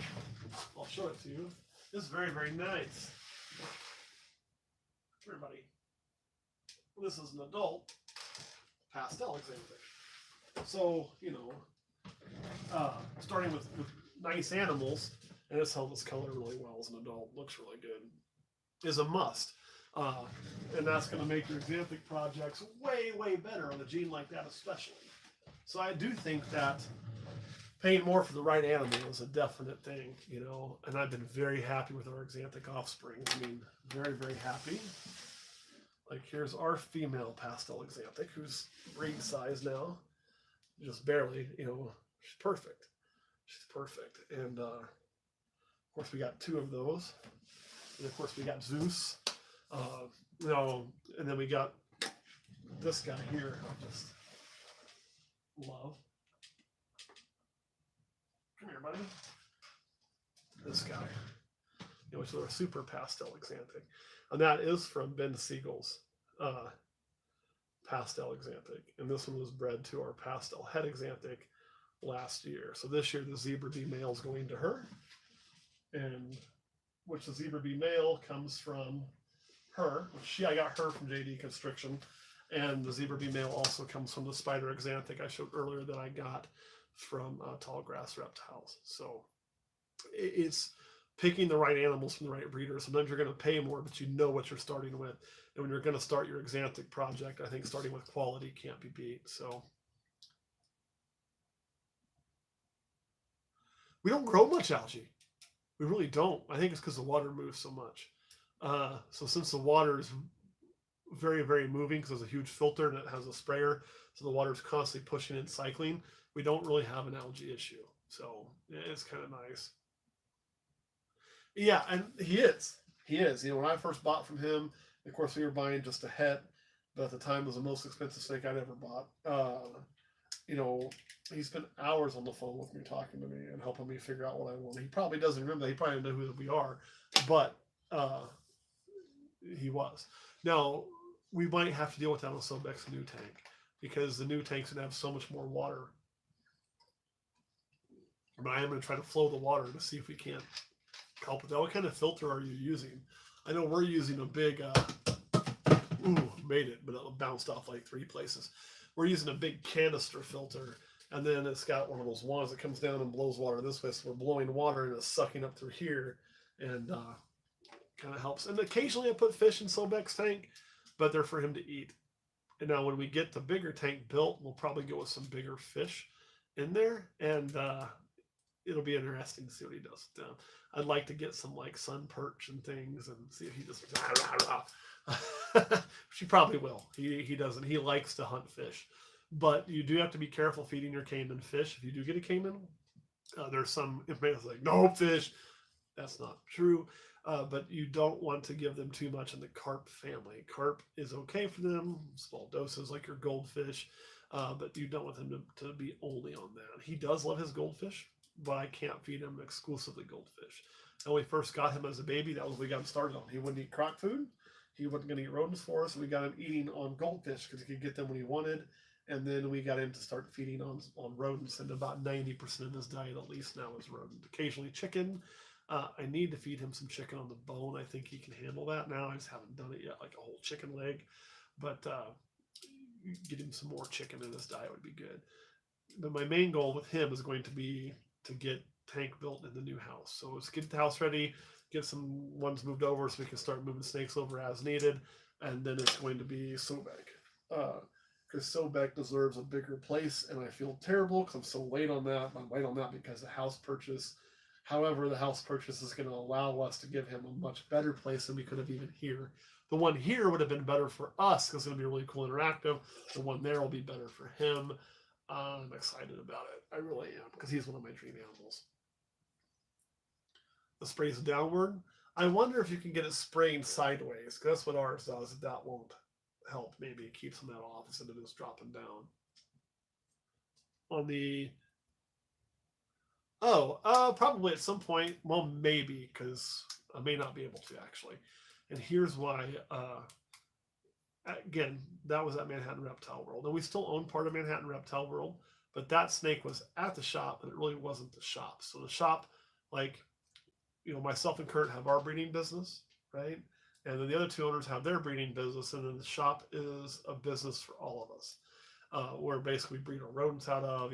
I'll show it to you, is very, very nice. Here, buddy. This is an adult pastel Axanthic. So, starting with nice animals, and it's held this color really well as an adult, looks really good, is a must. And that's going to make your Axanthic projects way, way better on a gene like that especially. So I do think that paying more for the right animal is a definite thing, and I've been very happy with our Axanthic offspring. Very, very happy. Like here's our female pastel Axanthic, who's breed size now, just barely, she's perfect. She's perfect. And of course we got two of those. And of course we got Zeus. And then we got this guy here. I just love. Come here, buddy. This guy. Which is a super pastel Axanthic. And that is from Ben Siegel's pastel Axanthic. And this one was bred to our pastel het Axanthic last year. So this year the Zebra Bee male is going to her. And which the Zebra Bee male comes from her. I got her from JD Construction. And the Zebra Bee male also comes from the Spider Axanthic I showed earlier that I got from Tallgrass Reptiles. So it's picking the right animals from the right breeder. Sometimes you're going to pay more, but you know what you're starting with. And when you're going to start your Axanthic project, I think starting with quality can't be beat. So we don't grow much algae. We really don't. I think it's because the water moves so much. So since the water is very, very moving, because there's a huge filter and it has a sprayer, so the water is constantly pushing and cycling, we don't really have an algae issue. So it's kind of nice. Yeah, and he is. He is. When I first bought from him, of course, we were buying just a het, but at the time it was the most expensive snake I'd ever bought. He spent hours on the phone with me talking to me and helping me figure out what I wanted. He probably doesn't remember that. He probably doesn't know who we are, but he was. Now, we might have to deal with that on Sobeck's new tank because the new tank's going to have so much more water. But I am going to try to flow the water to see if we can't help with that. What kind of filter are you using? I know we're using a big Ooh, made it, but it bounced off like 3 places. We're using a big canister filter, and then it's got one of those wands that comes down and blows water this way. So we're blowing water and it's sucking up through here, and kind of helps. And occasionally I put fish in Sobek's tank, but they're for him to eat. And now when we get the bigger tank built, we'll probably go with some bigger fish in there, and it'll be interesting to see what he does. I'd like to get some like sun perch and things and see if he just rah, rah, rah. She probably will. He doesn't. He likes to hunt fish, but you do have to be careful feeding your caiman fish. If you do get a caiman, there's some information like no fish. That's not true. But you don't want to give them too much in the carp family. Carp is okay for them, small doses like your goldfish, but you don't want them to be only on that. He does love his goldfish, but I can't feed him exclusively goldfish. And when we first got him as a baby, that was what we got him started on. He wouldn't eat crock food. He wasn't going to eat rodents for us. So we got him eating on goldfish because he could get them when he wanted. And then we got him to start feeding on rodents, and about 90% of his diet, at least now, is rodent. Occasionally chicken. I need to feed him some chicken on the bone. I think he can handle that now. I just haven't done it yet, like a whole chicken leg. But get him some more chicken in his diet would be good. But my main goal with him is going to be to get tank built in the new house. So let's get the house ready, get some ones moved over so we can start moving snakes over as needed. And then it's going to be Sobek. Because Sobek deserves a bigger place, and I feel terrible because I'm so late on that. I'm late on that because the house purchase. However, the house purchase is going to allow us to give him a much better place than we could have even here. The one here would have been better for us because it's going to be really cool interactive. The one there will be better for him. I'm excited about it. I really am because he's one of my dream animals. The spray's downward. I wonder if you can get it spraying sideways because that's what ours does. That won't help. Maybe it keeps them that off instead of just dropping down. On the probably at some point. Well, maybe because I may not be able to actually. And here's why. Again, that was at Manhattan Reptile World, and we still own part of Manhattan Reptile World, but that snake was at the shop, and it really wasn't the shop. So the shop, like, myself and Kurt have our breeding business, right? And then the other two owners have their breeding business, and then the shop is a business for all of us, where basically we breed our rodents out of.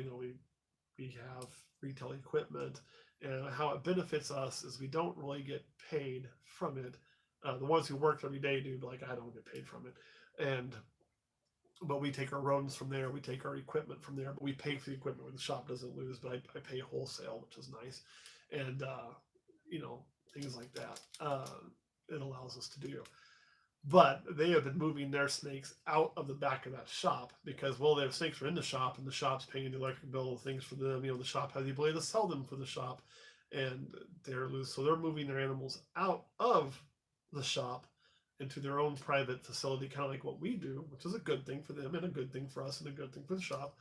We have retail equipment, and how it benefits us is we don't really get paid from it. The ones who work every day do, but like I don't get paid from it. But we take our rodents from there, we take our equipment from there, but we pay for the equipment where the shop doesn't lose, but I pay wholesale, which is nice. And things like that it allows us to do. But they have been moving their snakes out of the back of that shop because, well, their snakes are in the shop, and the shop's paying the electric bill, things for them. The shop has the ability to sell them for the shop, and they're loose. So they're moving their animals out of the shop into their own private facility, kind of like what we do, which is a good thing for them and a good thing for us and a good thing for the shop.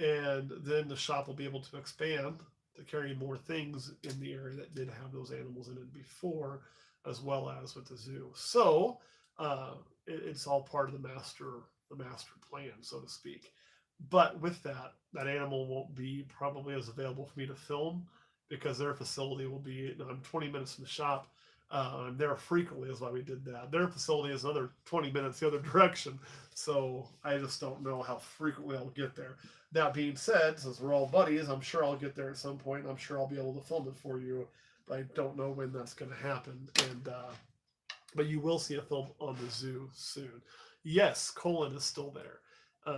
And then the shop will be able to expand to carry more things in the area that did have those animals in it before, as well as with the zoo. So it's all part of the master plan, so to speak. But with that animal won't be probably as available for me to film because their facility will be, I'm 20 minutes from the shop. I'm there frequently is why we did that. Their facility is another 20 minutes the other direction. So I just don't know how frequently I'll get there. That being said, since we're all buddies, I'm sure I'll get there at some point. I'm sure I'll be able to film it for you, but I don't know when that's going to happen. But you will see a film on the zoo soon. Yes, Colin is still there.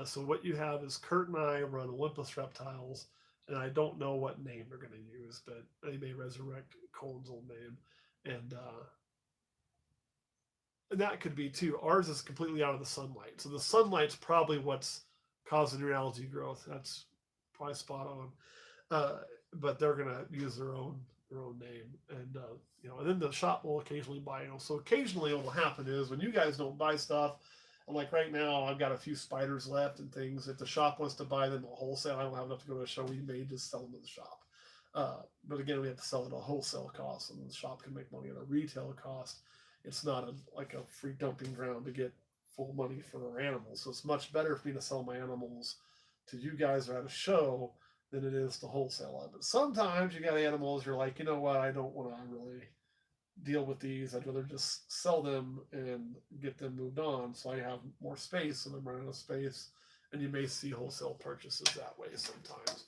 So what you have is Kurt and I run Olympus Reptiles, and I don't know what name they're going to use, but they may resurrect Colin's old name. And that could be too. Ours is completely out of the sunlight. So the sunlight's probably what's causing your algae growth. That's probably spot on. But they're going to use their own name. And, and then the shop will occasionally buy, so occasionally what will happen is when you guys don't buy stuff, and like right now, I've got a few spiders left and things. If the shop wants to buy them at wholesale, I don't have enough to go to a show. We may just sell them to the shop. But again, we have to sell it at a wholesale cost, and the shop can make money at a retail cost. It's not like a free dumping ground to get full money for our animals. So it's much better for me to sell my animals to you guys or at a show than it is to wholesale them. But sometimes you got animals, you're like, you know what, I don't want to really deal with these. I'd rather just sell them and get them moved on, so I have more space, and I'm running out of space. And you may see wholesale purchases that way sometimes.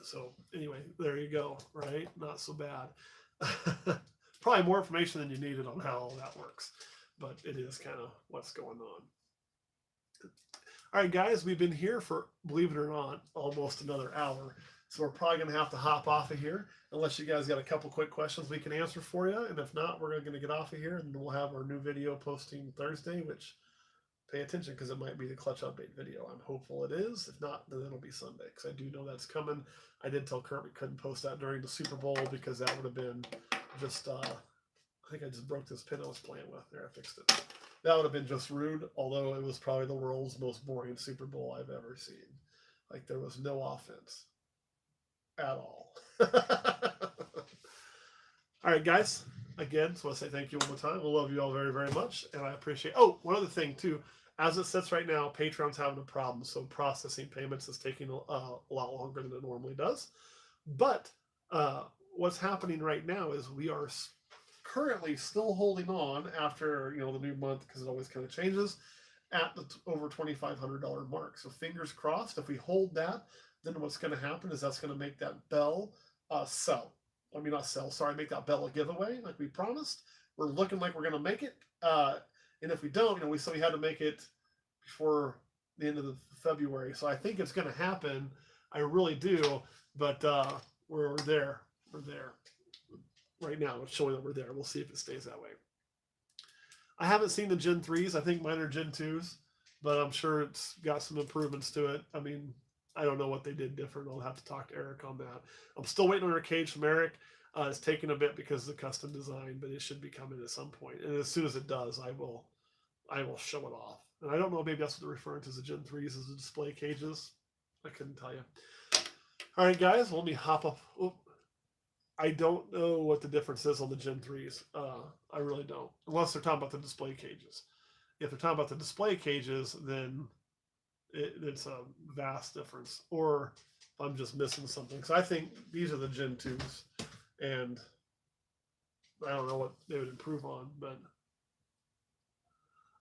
So anyway, there you go. Right? Not so bad. Probably more information than you needed on how all that works, but it is kind of what's going on. All right, guys, we've been here for, believe it or not, almost another hour. So we're probably going to have to hop off of here unless you guys got a couple quick questions we can answer for you. And if not, we're going to get off of here and we'll have our new video posting Thursday, which pay attention because it might be the clutch update video. I'm hopeful it is. If not, then it'll be Sunday because I do know that's coming. I did tell Kurt we couldn't post that during the Super Bowl because that would have been just, I think I just broke this pin I was playing with. There, I fixed it. That would have been just rude, although it was probably the world's most boring Super Bowl I've ever seen. Like, there was no offense at all. All right, guys. Again, so I say thank you one more time. I love you all very, very much, and I appreciate. Oh, one other thing too. As it sits right now, Patreon's having a problem, so processing payments is taking a lot longer than it normally does. But what's happening right now is we are currently still holding on after the new month, because it always kind of changes, at the over $2,500 mark. So fingers crossed, if we hold that, then what's going to happen is that's going to make that bell sell. I mean, not sell, sorry, make that bell a giveaway like we promised. We're looking like we're going to make it. And if we don't, we said we had to make it before the end of February. So I think it's going to happen. I really do. But we're there. We're there. Right now, it's showing that we're there. We'll see if it stays that way. I haven't seen the Gen 3s. I think mine are Gen 2s, but I'm sure it's got some improvements to it. I mean, I don't know what they did different. I'll have to talk to Eric on that. I'm still waiting on a cage from Eric. It's taking a bit because of the custom design, but it should be coming at some point. And as soon as it does, I will show it off. And I don't know, maybe that's what they're referring to as the Gen 3s, as the display cages. I couldn't tell you. All right, guys, well, let me hop up. Oh, I don't know what the difference is on the Gen 3s. I really don't, unless they're talking about the display cages. If they're talking about the display cages, then it's a vast difference. Or I'm just missing something. So I think these are the Gen 2s, and I don't know what they would improve on, but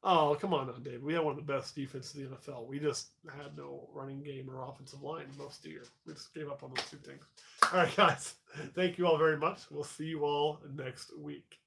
oh, come on now, Dave. We had one of the best defenses in the NFL. We just had no running game or offensive line most of the year. We just gave up on those two things. All right, guys. Thank you all very much. We'll see you all next week.